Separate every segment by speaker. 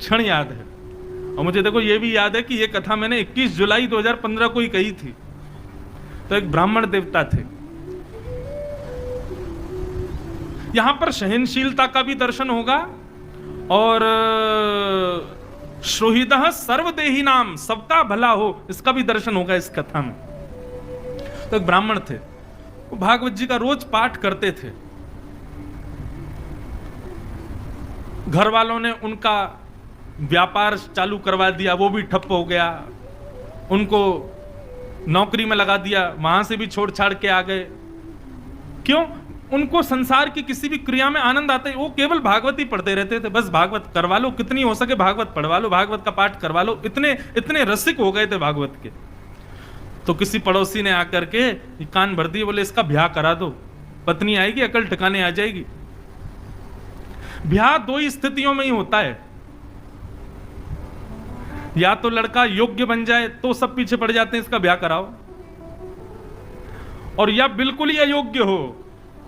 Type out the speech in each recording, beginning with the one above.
Speaker 1: क्षण याद है। और मुझे देखो ये भी याद है कि ये कथा मैंने 21 जुलाई 2015 को ही कही थी। तो एक ब्राह्मण देवता थे, यहां पर सहनशीलता का भी दर्शन होगा और श्रोहिदः सर्वदेही नाम, सबका भला हो, इसका भी दर्शन होगा इस कथा में। तो एक ब्राह्मण थे, वो भागवत जी का रोज पाठ करते थे। घर वालों ने उनका व्यापार चालू करवा दिया, वो भी ठप हो गया, उनको नौकरी में लगा दिया, वहां से भी छोड़ छाड़ के आ गए। क्यों? उनको संसार की किसी भी क्रिया में आनंद आता है, वो केवल भागवत ही पढ़ते रहते थे। बस भागवत करवा लो, कितनी हो सके भागवत पढ़वा लो, भागवत का पाठ करवा लो, इतने इतने रसिक हो गए थे भागवत के। तो किसी पड़ोसी ने आकर के कान भर दिए, बोले इसका ब्याह करा दो, पत्नी आएगी, अकल ठिकाने आ जाएगी। ब्याह दो ही स्थितियों में ही होता है, या तो लड़का योग्य बन जाए तो सब पीछे पड़ जाते हैं इसका ब्याह कराओ, और या बिल्कुल ही अयोग्य हो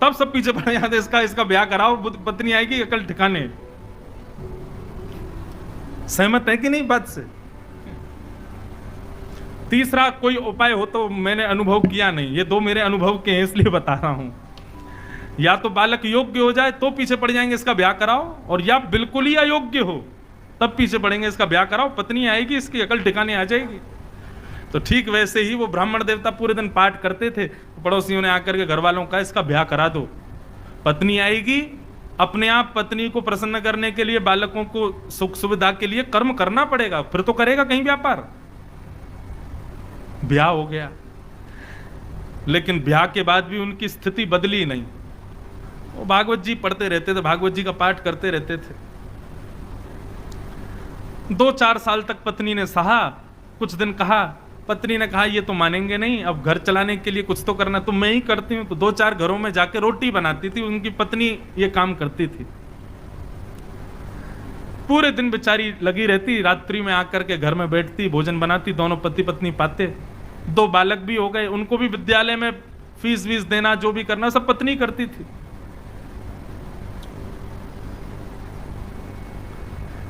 Speaker 1: तब सब पीछे पड़ जाते हैं इसका ब्याह कराओ, पत्नी आएगी, अकल ठिकाने। सहमत है कि नहीं बात से? तीसरा कोई उपाय हो तो मैंने अनुभव किया नहीं, ये दो मेरे अनुभव के हैं इसलिए बता रहा हूं। या तो बालक योग्य हो जाए तो पीछे पड़ जाएंगे इसका ब्याह कराओ, और या बिल्कुल ही अयोग्य हो तब पीछे पड़ेंगे इसका ब्याह कराओ, पत्नी आएगी, इसकी अकल ठिकाने आ जाएगी। तो ठीक वैसे ही वो ब्राह्मण देवता पूरे दिन पाठ करते थे। पड़ोसियों ने आकर के घर वालों का इसका ब्याह करा दो, पत्नी आएगी, अपने आप पत्नी को प्रसन्न करने के लिए, बालकों को सुख सुविधा के लिए कर्म करना पड़ेगा, फिर तो करेगा कहीं व्यापार। ब्याह हो गया, लेकिन ब्याह के बाद भी उनकी स्थिति बदली नहीं। वो भागवत जी पढ़ते रहते थे, भागवत जी का पाठ करते रहते थे। 2-4 साल तक पत्नी ने सहा, कुछ दिन कहा, पत्नी ने कहा ये तो मानेंगे नहीं, अब घर चलाने के लिए कुछ तो करना, तो मैं ही करती हूं। तो 2-4 घरों में जाके रोटी बनाती थी, उनकी पत्नी ये काम करती थी। पूरे दिन बेचारी लगी रहती, रात्रि में आकर के घर में बैठती, भोजन बनाती, दोनों पति पत्नी पाते। 2 बालक भी हो गए, उनको भी विद्यालय में फीस वीस देना, जो भी करना सब पत्नी करती थी।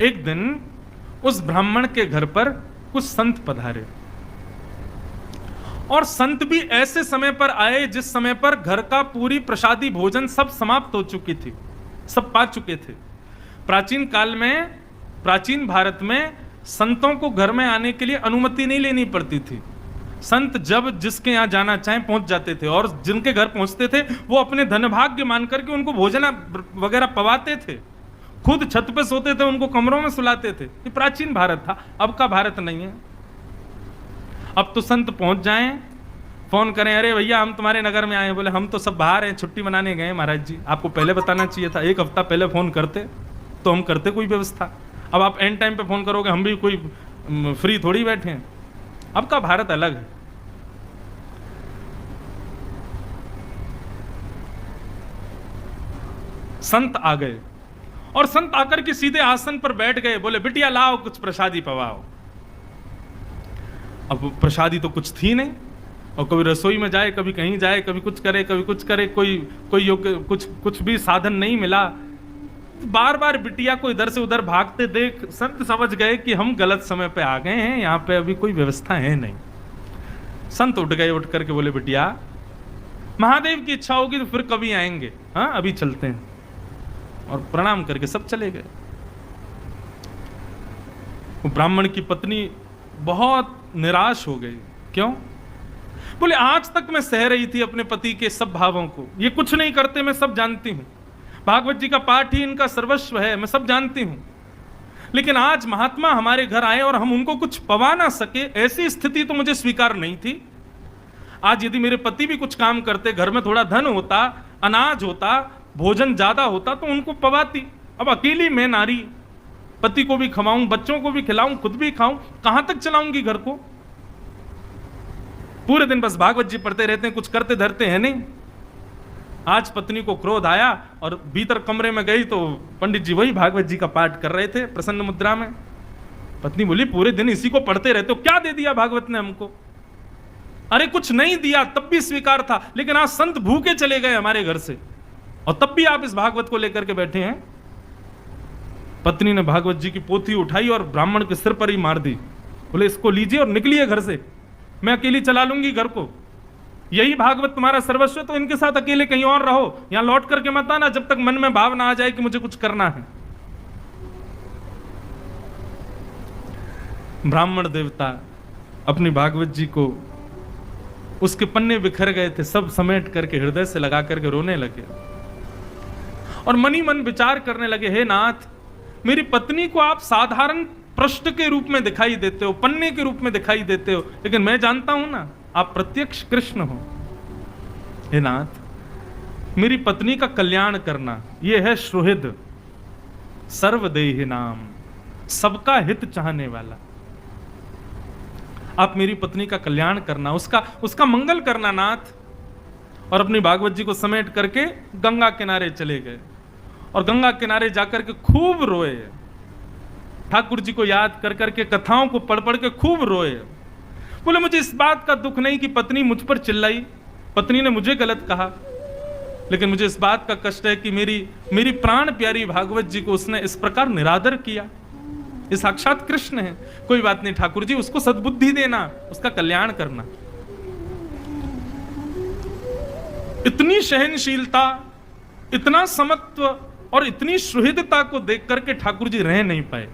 Speaker 1: एक दिन उस ब्राह्मण के घर पर कुछ संत पधारे, और संत भी ऐसे समय पर आए जिस समय पर घर का पूरी प्रसादी भोजन सब समाप्त हो चुकी थी, सब पा चुके थे। प्राचीन काल में, प्राचीन भारत में संतों को घर में आने के लिए अनुमति नहीं लेनी पड़ती थी। संत जब जिसके यहां जाना चाहे पहुंच जाते थे, और जिनके घर पहुंचते थे वो अपने धनभाग्य मान करके उनको भोजन वगैरह पवाते थे, खुद छत पे सोते थे, उनको कमरों में सुलाते थे। ये प्राचीन भारत था, अब का भारत नहीं है। अब तो संत पहुंच जाएं, फोन करें, अरे भैया हम तुम्हारे नगर में आए हैं, बोले हम तो सब बाहर हैं, छुट्टी मनाने गए महाराज जी, आपको पहले बताना चाहिए था, 1 हफ्ता पहले फोन करते तो हम करते कोई व्यवस्था। अब आप एंड टाइम पे फोन करोगे, हम भी कोई फ्री थोड़ी बैठे हैं। अब का भारत अलग है। संत आ गए, और संत आकर के सीधे आसन पर बैठ गए, बोले बिटिया लाओ कुछ प्रसादी पवाओ। अब प्रसादी तो कुछ थी नहीं, और कभी रसोई में जाए, कभी कहीं जाए, कभी कुछ करे, कभी कुछ करे, कोई योग्य कुछ भी साधन नहीं मिला। बार बार बिटिया को इधर से उधर भागते देख संत समझ गए कि हम गलत समय पे आ गए हैं, यहाँ पे अभी कोई व्यवस्था है नहीं। संत उठ गए, उठ करके बोले बिटिया महादेव की इच्छा होगी तो फिर कभी आएंगे, हाँ अभी चलते हैं। और प्रणाम करके सब चले गए। ब्राह्मण की पत्नी बहुत निराश हो गई। क्यों? बोले आज तक मैं सह रही थी अपने पति के सब भावों को, ये कुछ नहीं करते, मैं सब जानती हूं, भागवत जी का पाठ ही इनका सर्वस्व है, मैं सब जानती हूं, लेकिन आज महात्मा हमारे घर आए और हम उनको कुछ पवा ना सके, ऐसी स्थिति तो मुझे स्वीकार नहीं थी। आज यदि मेरे पति भी कुछ काम करते, घर में थोड़ा धन होता, अनाज होता, भोजन ज्यादा होता तो उनको पवाती। अब अकेली मैं नारी, पति को भी खवाऊं, बच्चों को भी खिलाऊं, खुद भी खाऊं, कहां तक चलाऊंगी घर को? पूरे दिन बस भागवत जी पढ़ते रहते हैं, कुछ करते धरते हैं नहीं। आज पत्नी को क्रोध आया और भीतर कमरे में गई तो पंडित जी वही भागवत जी का पाठ कर रहे थे प्रसन्न मुद्रा में। पत्नी बोली पूरे दिन इसी को पढ़ते रहते हो, क्या दे दिया भागवत ने हमको? अरे कुछ नहीं दिया, तब भी स्वीकार था, लेकिन आज संत भूखे चले गए हमारे घर से और तब भी आप इस भागवत को लेकर के बैठे हैं। पत्नी ने भागवत जी की पोथी उठाई और ब्राह्मण के सिर पर ही मार दी। बोले इसको लीजिए और निकलिए घर से, मैं अकेली चला लूंगी घर को, यही भागवत तुम्हारा सर्वस्व, तो इनके साथ अकेले कहीं और रहो, यहां लौट करके मत आना जब तक मन में भाव ना आ जाए कि मुझे कुछ करना है। ब्राह्मण देवता अपनी भागवत जी को, उसके पन्ने बिखर गए थे, सब समेट करके हृदय से लगा करके रोने लगे और मनी मन विचार करने लगे, हे नाथ, मेरी पत्नी को आप साधारण पृष्ठ के रूप में दिखाई देते हो, पन्ने के रूप में दिखाई देते हो, लेकिन मैं जानता हूं ना आप प्रत्यक्ष कृष्ण हो। हे नाथ, मेरी पत्नी का कल्याण करना, यह है सुहृद सर्वदेहि नाम, सबका हित चाहने वाला। आप मेरी पत्नी का कल्याण करना, उसका मंगल करना नाथ। और अपनी भागवत जी को समेट करके गंगा किनारे चले गए और गंगा किनारे जाकर के खूब रोए, ठाकुर जी को याद कर करके, कथाओं को पढ़ पढ़ के खूब रोए। बोले मुझे इस बात का दुख नहीं कि पत्नी मुझ पर चिल्लाई, पत्नी ने मुझे गलत कहा, लेकिन मुझे इस बात का कष्ट है कि मेरी प्राण प्यारी भागवत जी को उसने इस प्रकार निरादर किया। ये साक्षात कृष्ण है। कोई बात नहीं ठाकुर जी, उसको सद्बुद्धि देना, उसका कल्याण करना। इतनी सहनशीलता, इतना समत्व और इतनी सुहृदता को देख करके ठाकुर जी रह नहीं पाए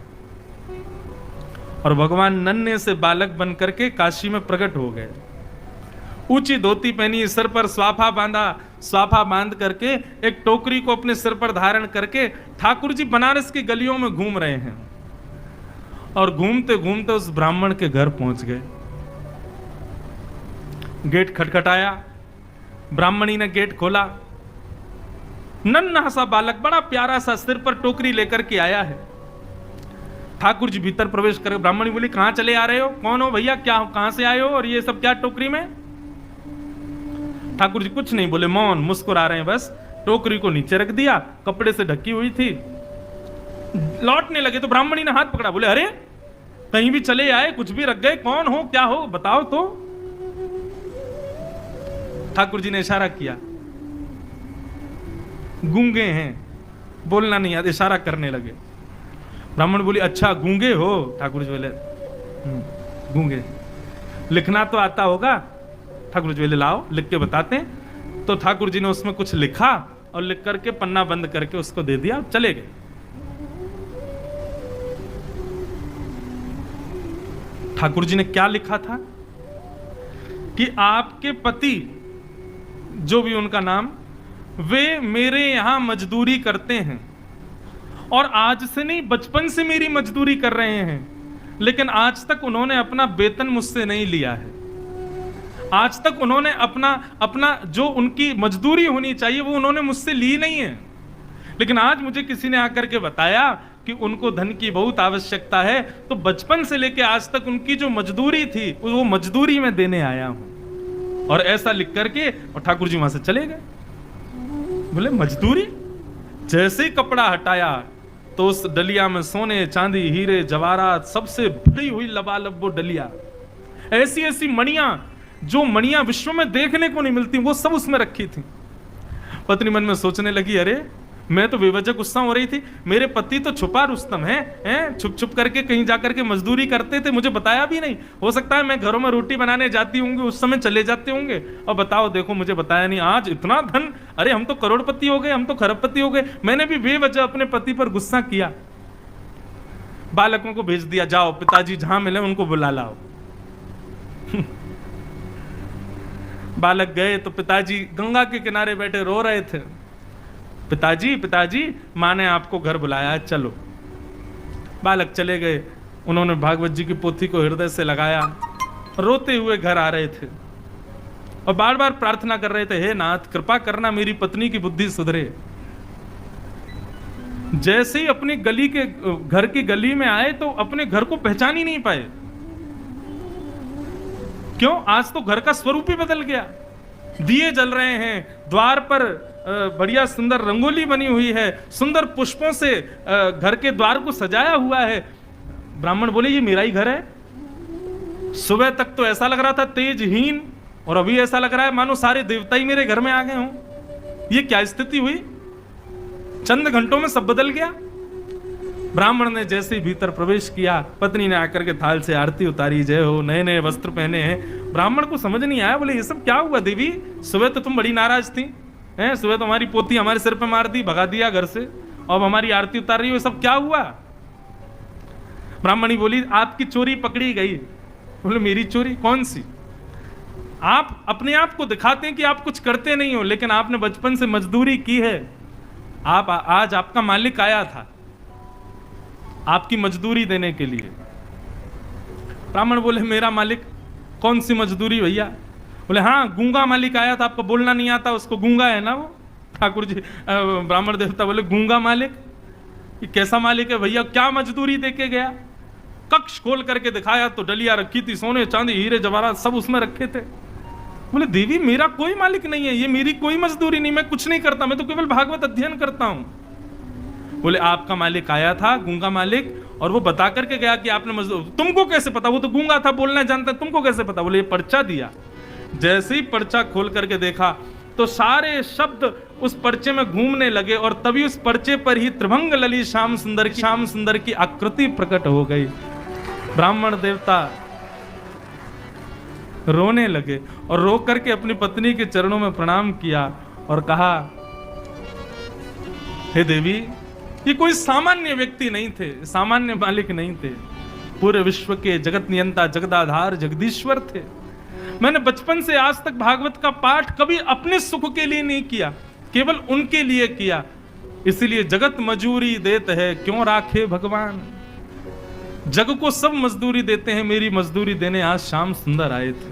Speaker 1: और भगवान नन्हे से बालक बन करके काशी में प्रकट हो गए। ऊंची धोती पहनी, सिर पर स्वाफा बांधा, स्वाफा बांध करके एक टोकरी को अपने सिर पर धारण करके ठाकुर जी बनारस की गलियों में घूम रहे हैं और घूमते घूमते उस ब्राह्मण के घर पहुंच गए। गेट खटखटाया, ब्राह्मणी ने गेट खोला। नन्हा सा बालक, बड़ा प्यारा सा, सिर पर टोकरी लेकर के आया है। ठाकुर जी भीतर प्रवेश कर, ब्राह्मणी बोली कहां चले आ रहे हो, कौन हो भैया, क्या कहां से आए हो और ये सब क्या टोकरी में? ठाकुर जी कुछ नहीं बोले, मौन, मुस्कुरा रहे हैं बस। टोकरी को नीचे रख दिया, कपड़े से ढकी हुई थी। लौटने लगे तो ब्राह्मणी ने हाथ पकड़ा, बोले अरे कहीं भी चले आए, कुछ भी रख गए, कौन हो, क्या हो, बताओ तो। ठाकुर जी ने इशारा किया, गूंगे हैं, बोलना नहीं आता, इशारा करने लगे। ब्राह्मण बोली अच्छा गूंगे हो? ठाकुर जी बोले गूंगे, लिखना तो आता होगा? ठाकुर जी बोले लाओ लिख के बताते हैं। तो ठाकुर जी ने उसमें कुछ लिखा और लिख करके पन्ना बंद करके उसको दे दिया, चले गए। ठाकुर जी ने क्या लिखा था कि आपके पति, जो भी उनका नाम, वे मेरे यहां मजदूरी करते हैं और आज से नहीं, बचपन से मेरी मजदूरी कर रहे हैं, लेकिन आज तक उन्होंने अपना वेतन मुझसे नहीं लिया है। आज तक उन्होंने अपना जो उनकी मजदूरी होनी चाहिए वो उन्होंने मुझसे ली नहीं है। लेकिन आज मुझे किसी ने आकर के बताया कि उनको धन की बहुत आवश्यकता है, तो बचपन से लेकर आज तक उनकी जो मजदूरी थी वो मजदूरी में देने आया हूं। और ऐसा लिख करके और ठाकुर जी वहां से चले गए। बोले मजदूरी? जैसे ही कपड़ा हटाया तो उस डलिया में सोने, चांदी, हीरे, जवाहरात, सबसे भरी हुई लबालब वो डलिया, ऐसी ऐसी मणियां, जो मणियां विश्व में देखने को नहीं मिलती, वो सब उसमें रखी थी। पत्नी मन में सोचने लगी, अरे मैं तो बेवजह गुस्सा हो रही थी, मेरे पति तो छुपा रुस्तम हैं, छुप छुप करके कहीं जाकर के मजदूरी करते थे, मुझे बताया भी नहीं। हो सकता है मैं घरों में रोटी बनाने जाती होंगी, उस समय चले जाते होंगे, और बताओ देखो मुझे बताया नहीं। आज इतना धन, अरे हम तो करोड़पति हो गए, हम तो खरबपति हो गए, मैंने भी बेवजह अपने पति पर गुस्सा किया। बालकों को भेज दिया, जाओ पिताजी जहां मिले उनको बुला लाओ। बालक गए तो पिताजी गंगा के किनारे बैठे रो रहे थे। पिताजी पिताजी, माँ ने आपको घर बुलाया है, चलो। बालक चले गए, उन्होंने भागवत जी की पोथी को हृदय से लगाया, रोते हुए घर आ रहे थे और बार बार प्रार्थना कर रहे थे, हे नाथ कृपा करना मेरी पत्नी की बुद्धि सुधरे। जैसे ही अपनी गली के घर की गली में आए तो अपने घर को पहचान ही नहीं पाए। क्यों? आज तो घर का स्वरूप ही बदल गया। दिए जल रहे हैं, द्वार पर बढ़िया सुंदर रंगोली बनी हुई है, सुंदर पुष्पों से घर के द्वार को सजाया हुआ है। ब्राह्मण बोले ये मेरा ही घर है। सुबह तक तो ऐसा लग रहा था तेजहीन, और अभी ऐसा लग रहा है मानो सारे देवता ही मेरे घर में आ गए हों। ये क्या स्थिति हुई? चंद घंटों में सब बदल गया। ब्राह्मण ने जैसे ही भीतर प्रवेश किया, पत्नी ने आकर के थाल से आरती उतारी, जय हो, नए नए वस्त्र पहने हैं। ब्राह्मण को समझ नहीं आया, बोले ये सब क्या हुआ देवी? सुबह तो तुम बड़ी नाराज थी, हैं? सुबह तो हमारी पोती हमारे सिर पे मार दी, भगा दिया घर से, अब हमारी आरती उतार रही हो, सब क्या हुआ? ब्राह्मणी बोली आपकी चोरी पकड़ी गई। बोले मेरी चोरी कौन सी? आप अपने आप को दिखाते हैं कि आप कुछ करते नहीं हो, लेकिन आपने बचपन से मजदूरी की है। आप आज आपका मालिक आया था आपकी मजदूरी देने के लिए। ब्राह्मण बोले मेरा मालिक? कौन सी मजदूरी भैया? बोले हाँ, गूंगा मालिक आया था, आपको बोलना नहीं आता, उसको गूंगा है ना वो। ठाकुर जी ब्राह्मण देवता बोले गूंगा मालिक? ये कैसा मालिक है भैया? क्या मजदूरी देके गया? कक्ष खोल करके दिखाया तो डलिया रखी थी, सोने चांदी हीरे जवाहरात सब उसमें रखे थे। बोले देवी मेरा कोई मालिक नहीं है, ये मेरी कोई मजदूरी नहीं, मैं कुछ नहीं करता, मैं तो केवल भागवत अध्ययन करता हूं। बोले आपका मालिक आया था, गूंगा मालिक, और वो बता करके गया कि आपने मजदूर। तुमको कैसे पता? वो तो गूंगा था, बोलना जानता, तुमको कैसे पता? बोले ये पर्चा दिया। जैसे ही पर्चा खोल करके देखा तो सारे शब्द उस पर्चे में घूमने लगे, और तभी उस पर्चे पर ही त्रिभंग ललित श्याम सुंदर की आकृति प्रकट हो गई। ब्राह्मण देवता रोने लगे और रो करके अपनी पत्नी के चरणों में प्रणाम किया और कहा हे देवी, ये कोई सामान्य व्यक्ति नहीं थे, सामान्य मालिक नहीं थे, पूरे विश्व के जगत नियंता, जगदाधार, जगदीश्वर थे। मैंने बचपन से आज तक भागवत का पाठ कभी अपने सुख के लिए नहीं किया, केवल उनके लिए किया। इसीलिए जगत मजूरी देते हैं, क्यों राखे भगवान। जग को सब मजदूरी देते हैं, मेरी मजदूरी देने आज श्याम सुंदर आए थे।